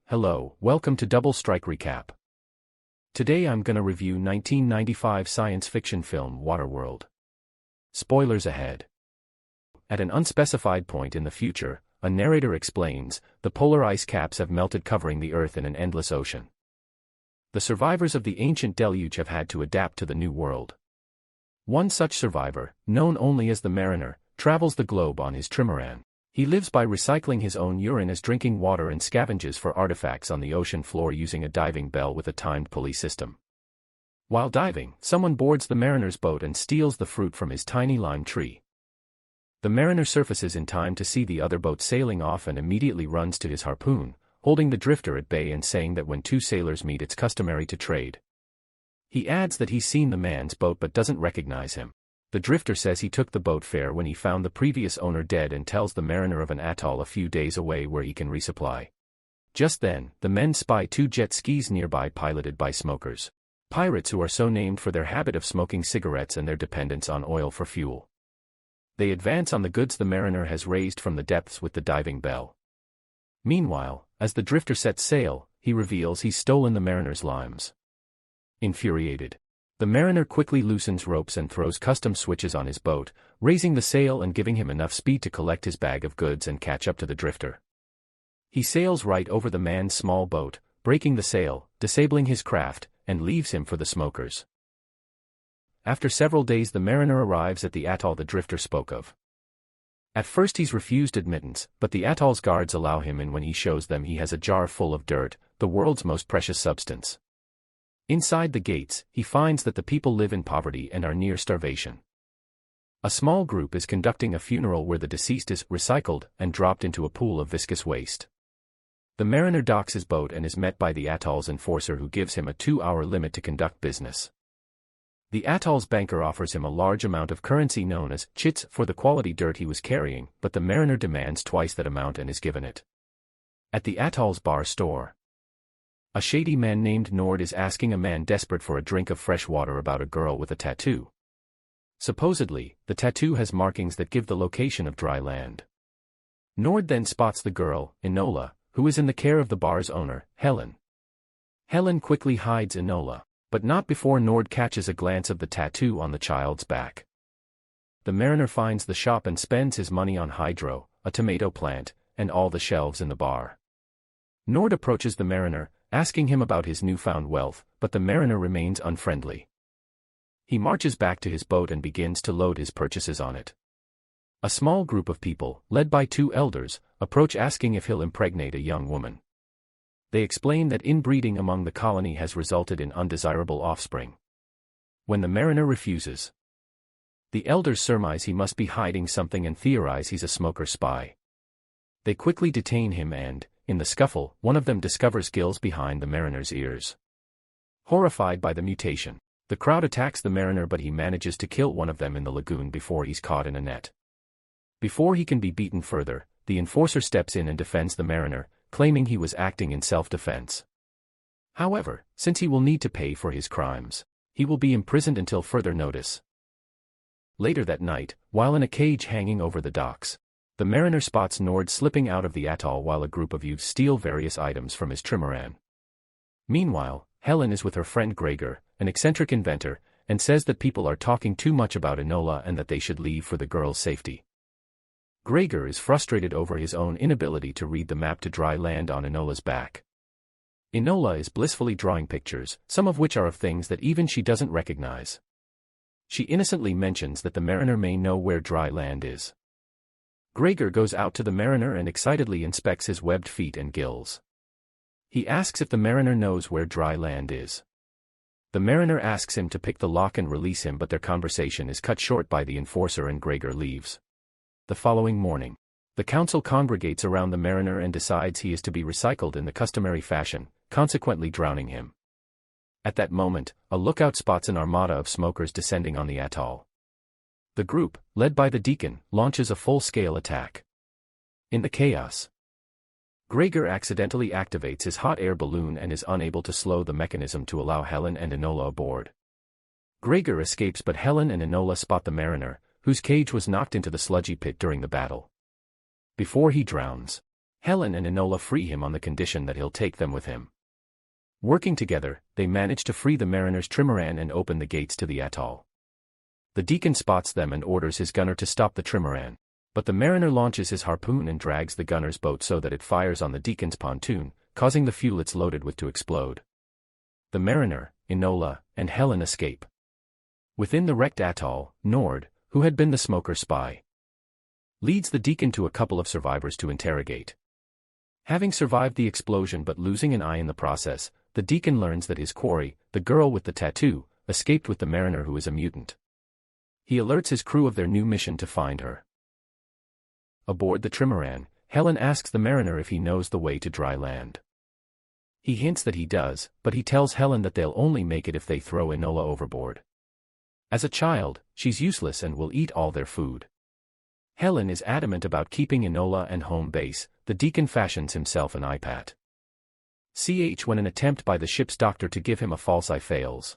Hello, welcome to Double Strike Recap. Today I'm gonna review 1995 science fiction film Waterworld. Spoilers ahead. At an unspecified point in the future, a narrator explains, the polar ice caps have melted covering the Earth in an endless ocean. The survivors of the ancient deluge have had to adapt to the new world. One such survivor, known only as the Mariner, travels the globe on his trimaran. He lives by recycling his own urine as drinking water and scavenges for artifacts on the ocean floor using a diving bell with a timed pulley system. While diving, someone boards the Mariner's boat and steals the fruit from his tiny lime tree. The Mariner surfaces in time to see the other boat sailing off and immediately runs to his harpoon, holding the drifter at bay and saying that when two sailors meet it's customary to trade. He adds that he's seen the man's boat but doesn't recognize him. The drifter says he took the boat fare when he found the previous owner dead and tells the Mariner of an atoll a few days away where he can resupply. Just then, the men spy two jet skis nearby piloted by smokers. Pirates who are so named for their habit of smoking cigarettes and their dependence on oil for fuel. They advance on the goods the Mariner has raised from the depths with the diving bell. Meanwhile, as the drifter sets sail, he reveals he's stolen the Mariner's limes. Infuriated, the Mariner quickly loosens ropes and throws custom switches on his boat, raising the sail and giving him enough speed to collect his bag of goods and catch up to the drifter. He sails right over the man's small boat, breaking the sail, disabling his craft, and leaves him for the smokers. After several days the Mariner arrives at the atoll the drifter spoke of. At first he's refused admittance, but the atoll's guards allow him in when he shows them he has a jar full of dirt, the world's most precious substance. Inside the gates, he finds that the people live in poverty and are near starvation. A small group is conducting a funeral where the deceased is recycled and dropped into a pool of viscous waste. The Mariner docks his boat and is met by the atoll's enforcer who gives him a 2-hour limit to conduct business. The atoll's banker offers him a large amount of currency known as chits for the quality dirt he was carrying, but the Mariner demands twice that amount and is given it. At the atoll's bar store, a shady man named Nord is asking a man desperate for a drink of fresh water about a girl with a tattoo. Supposedly, the tattoo has markings that give the location of dry land. Nord then spots the girl, Enola, who is in the care of the bar's owner, Helen. Helen quickly hides Enola, but not before Nord catches a glance of the tattoo on the child's back. The Mariner finds the shop and spends his money on hydro, a tomato plant, and all the shelves in the bar. Nord approaches the Mariner, asking him about his newfound wealth, but the Mariner remains unfriendly. He marches back to his boat and begins to load his purchases on it. A small group of people, led by two elders, approach asking if he'll impregnate a young woman. They explain that inbreeding among the colony has resulted in undesirable offspring. When the Mariner refuses, the elders surmise he must be hiding something and theorize he's a smoker spy. They quickly detain him and, in the scuffle, one of them discovers gills behind the Mariner's ears. Horrified by the mutation, the crowd attacks the Mariner but he manages to kill one of them in the lagoon before he's caught in a net. Before he can be beaten further, the enforcer steps in and defends the Mariner, claiming he was acting in self-defense. However, since he will need to pay for his crimes, he will be imprisoned until further notice. Later that night, while in a cage hanging over the docks, the Mariner spots Nord slipping out of the atoll while a group of youths steal various items from his trimaran. Meanwhile, Helen is with her friend Gregor, an eccentric inventor, and says that people are talking too much about Enola and that they should leave for the girl's safety. Gregor is frustrated over his own inability to read the map to dry land on Enola's back. Enola is blissfully drawing pictures, some of which are of things that even she doesn't recognize. She innocently mentions that the Mariner may know where dry land is. Gregor goes out to the Mariner and excitedly inspects his webbed feet and gills. He asks if the Mariner knows where dry land is. The Mariner asks him to pick the lock and release him, but their conversation is cut short by the enforcer and Gregor leaves. The following morning, the council congregates around the Mariner and decides he is to be recycled in the customary fashion, consequently drowning him. At that moment, a lookout spots an armada of smokers descending on the atoll. The group, led by the deacon, launches a full-scale attack. In the chaos, Gregor accidentally activates his hot air balloon and is unable to slow the mechanism to allow Helen and Enola aboard. Gregor escapes but Helen and Enola spot the Mariner, whose cage was knocked into the sludgy pit during the battle. Before he drowns, Helen and Enola free him on the condition that he'll take them with him. Working together, they manage to free the mariner's trimaran and open the gates to the atoll. The deacon spots them and orders his gunner to stop the trimaran, but the mariner launches his harpoon and drags the gunner's boat so that it fires on the deacon's pontoon, causing the fuel it's loaded with to explode. The mariner, Enola, and Helen escape. Within the wrecked atoll, Nord, who had been the smoker's spy, leads the deacon to a couple of survivors to interrogate. Having survived the explosion but losing an eye in the process, the deacon learns that his quarry, the girl with the tattoo, escaped with the mariner who is a mutant. He alerts his crew of their new mission to find her. Aboard the trimaran, Helen asks the mariner if he knows the way to dry land. He hints that he does, but he tells Helen that they'll only make it if they throw Enola overboard. As a child, she's useless and will eat all their food. Helen is adamant about keeping Enola and home base. The deacon fashions himself an eye pat. When an attempt by the ship's doctor to give him a false eye fails.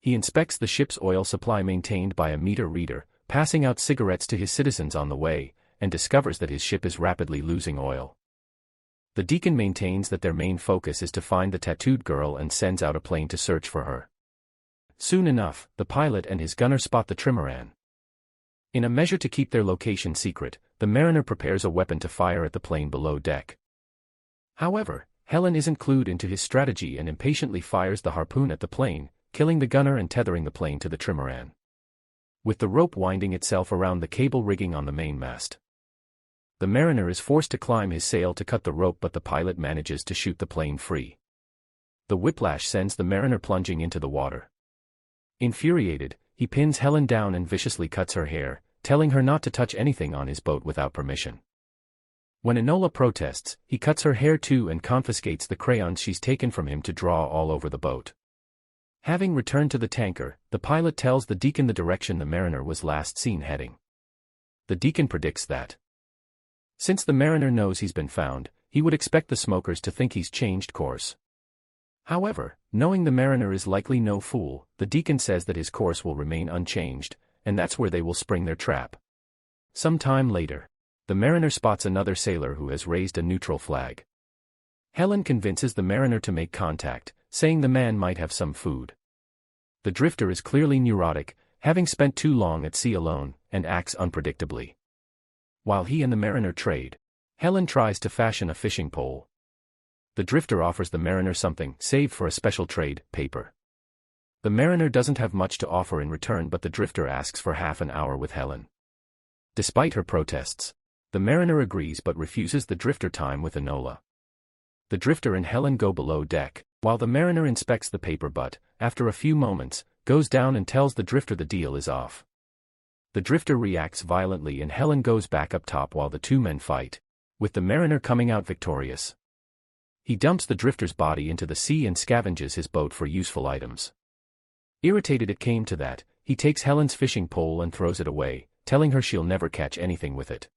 He inspects the ship's oil supply maintained by a meter reader, passing out cigarettes to his citizens on the way, and discovers that his ship is rapidly losing oil. The deacon maintains that their main focus is to find the tattooed girl and sends out a plane to search for her. Soon enough, the pilot and his gunner spot the trimaran. In a measure to keep their location secret, the mariner prepares a weapon to fire at the plane below deck. However, Helen isn't clued into his strategy and impatiently fires the harpoon at the plane, killing the gunner and tethering the plane to the trimaran. With the rope winding itself around the cable rigging on the mainmast, the mariner is forced to climb his sail to cut the rope, but the pilot manages to shoot the plane free. The whiplash sends the mariner plunging into the water. Infuriated, he pins Helen down and viciously cuts her hair, telling her not to touch anything on his boat without permission. When Enola protests, he cuts her hair too and confiscates the crayons she's taken from him to draw all over the boat. Having returned to the tanker, the pilot tells the deacon the direction the mariner was last seen heading. The deacon predicts that, since the mariner knows he's been found, he would expect the smokers to think he's changed course. However, knowing the mariner is likely no fool, the deacon says that his course will remain unchanged, and that's where they will spring their trap. Some time later, the mariner spots another sailor who has raised a neutral flag. Helen convinces the mariner to make contact, saying the man might have some food. The drifter is clearly neurotic, having spent too long at sea alone, and acts unpredictably. While he and the mariner trade, Helen tries to fashion a fishing pole. The drifter offers the mariner something saved for a special trade, paper. The mariner doesn't have much to offer in return, but the drifter asks for half an hour with Helen. Despite her protests, the mariner agrees but refuses the drifter time with Enola. The drifter and Helen go below deck, while the mariner inspects the paper but, after a few moments, goes down and tells the drifter the deal is off. The drifter reacts violently and Helen goes back up top while the two men fight, with the mariner coming out victorious. He dumps the drifter's body into the sea and scavenges his boat for useful items. Irritated it came to that, he takes Helen's fishing pole and throws it away, telling her she'll never catch anything with it.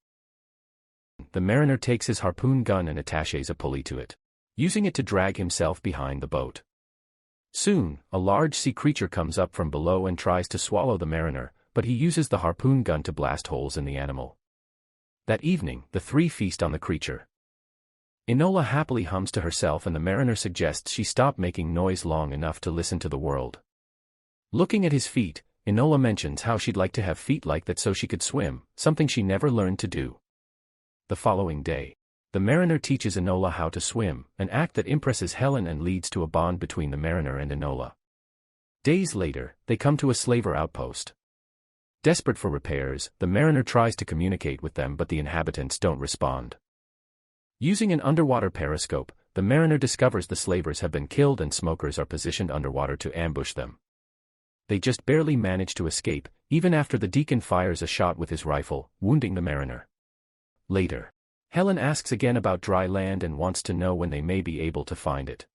The mariner takes his harpoon gun and attaches a pulley to it, using it to drag himself behind the boat. Soon, a large sea creature comes up from below and tries to swallow the mariner, but he uses the harpoon gun to blast holes in the animal. That evening, the three feast on the creature. Enola happily hums to herself and the mariner suggests she stop making noise long enough to listen to the world. Looking at his feet, Enola mentions how she'd like to have feet like that so she could swim, something she never learned to do. The following day, the mariner teaches Enola how to swim, an act that impresses Helen and leads to a bond between the mariner and Enola. Days later, they come to a slaver outpost. Desperate for repairs, the mariner tries to communicate with them but the inhabitants don't respond. Using an underwater periscope, the mariner discovers the slavers have been killed and smokers are positioned underwater to ambush them. They just barely manage to escape, even after the deacon fires a shot with his rifle, wounding the mariner. Later, Helen asks again about dry land and wants to know when they may be able to find it.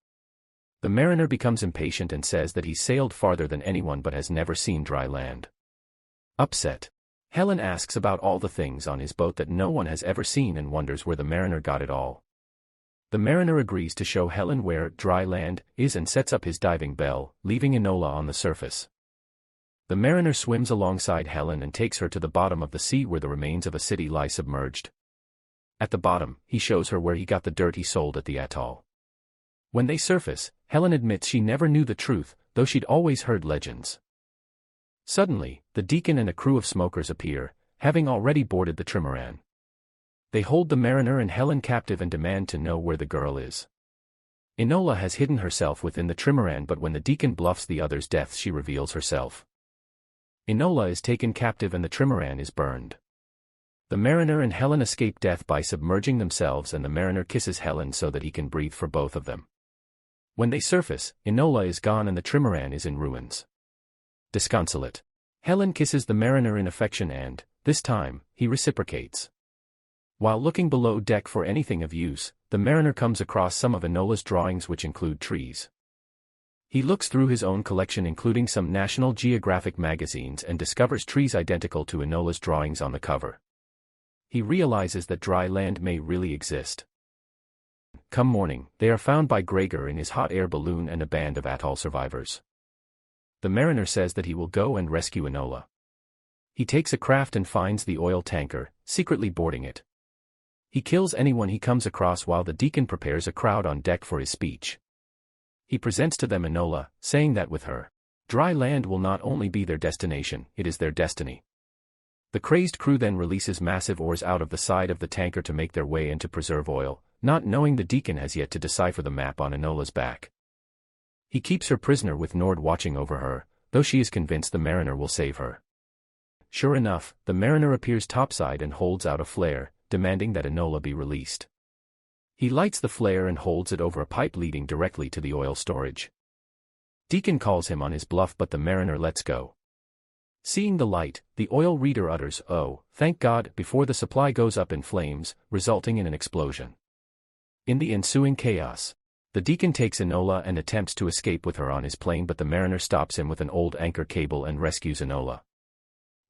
The mariner becomes impatient and says that he's sailed farther than anyone but has never seen dry land. Upset, Helen asks about all the things on his boat that no one has ever seen and wonders where the mariner got it all. The mariner agrees to show Helen where dry land is and sets up his diving bell, leaving Enola on the surface. The mariner swims alongside Helen and takes her to the bottom of the sea where the remains of a city lie submerged. At the bottom, he shows her where he got the dirt he sold at the atoll. When they surface, Helen admits she never knew the truth, though she'd always heard legends. Suddenly, the deacon and a crew of smokers appear, having already boarded the trimaran. They hold the mariner and Helen captive and demand to know where the girl is. Enola has hidden herself within the trimaran, but when the deacon bluffs the others' deaths, she reveals herself. Enola is taken captive and the trimaran is burned. The mariner and Helen escape death by submerging themselves, and the mariner kisses Helen so that he can breathe for both of them. When they surface, Enola is gone and the trimaran is in ruins. Disconsolate, Helen kisses the mariner in affection and, this time, he reciprocates. While looking below deck for anything of use, the mariner comes across some of Enola's drawings, which include trees. He looks through his own collection, including some National Geographic magazines, and discovers trees identical to Enola's drawings on the cover. He realizes that dry land may really exist. Come morning, they are found by Gregor in his hot air balloon and a band of atoll survivors. The mariner says that he will go and rescue Enola. He takes a craft and finds the oil tanker, secretly boarding it. He kills anyone he comes across while the deacon prepares a crowd on deck for his speech. He presents to them Enola, saying that with her, dry land will not only be their destination, it is their destiny. The crazed crew then releases massive oars out of the side of the tanker to make their way and to preserve oil, not knowing the deacon has yet to decipher the map on Enola's back. He keeps her prisoner with Nord watching over her, though she is convinced the mariner will save her. Sure enough, the mariner appears topside and holds out a flare, demanding that Enola be released. He lights the flare and holds it over a pipe leading directly to the oil storage. Deacon calls him on his bluff, but the mariner lets go. Seeing the light, the oil reader utters, "Oh, thank God," before the supply goes up in flames, resulting in an explosion. In the ensuing chaos, the deacon takes Enola and attempts to escape with her on his plane, but the mariner stops him with an old anchor cable and rescues Enola.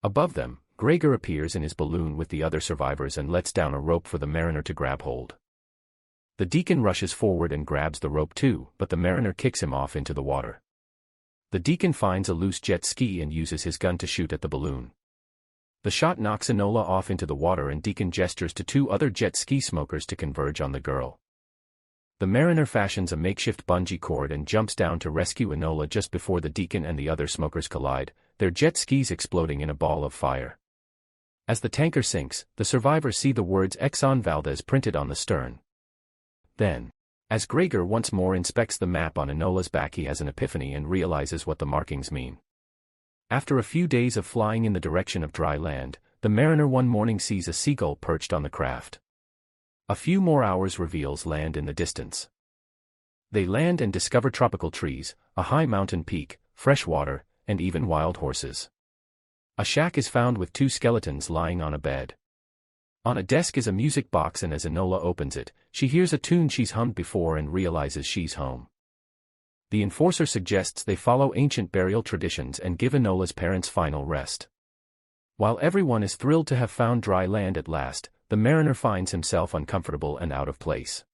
Above them, Gregor appears in his balloon with the other survivors and lets down a rope for the mariner to grab hold. The deacon rushes forward and grabs the rope too, but the mariner kicks him off into the water. The deacon finds a loose jet ski and uses his gun to shoot at the balloon. The shot knocks Enola off into the water and Deacon gestures to two other jet ski smokers to converge on the girl. The mariner fashions a makeshift bungee cord and jumps down to rescue Enola just before the deacon and the other smokers collide, their jet skis exploding in a ball of fire. As the tanker sinks, the survivors see the words Exxon Valdez printed on the stern. Then, as Gregor once more inspects the map on Enola's back, he has an epiphany and realizes what the markings mean. After a few days of flying in the direction of dry land, the mariner one morning sees a seagull perched on the craft. A few more hours reveals land in the distance. They land and discover tropical trees, a high mountain peak, fresh water, and even wild horses. A shack is found with two skeletons lying on a bed. On a desk is a music box, and as Enola opens it, she hears a tune she's hummed before and realizes she's home. The enforcer suggests they follow ancient burial traditions and give Enola's parents final rest. While everyone is thrilled to have found dry land at last, the mariner finds himself uncomfortable and out of place.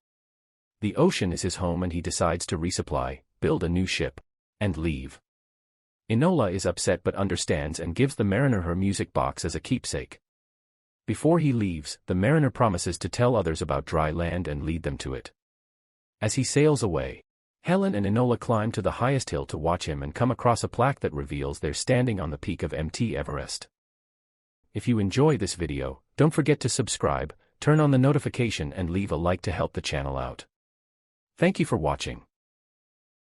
The ocean is his home and he decides to resupply, build a new ship, and leave. Enola is upset but understands and gives the mariner her music box as a keepsake. Before he leaves, the mariner promises to tell others about dry land and lead them to it. As he sails away, Helen and Enola climb to the highest hill to watch him and come across a plaque that reveals they're standing on the peak of Mt. Everest. If you enjoy this video, don't forget to subscribe, turn on the notification and leave a like to help the channel out. Thank you for watching.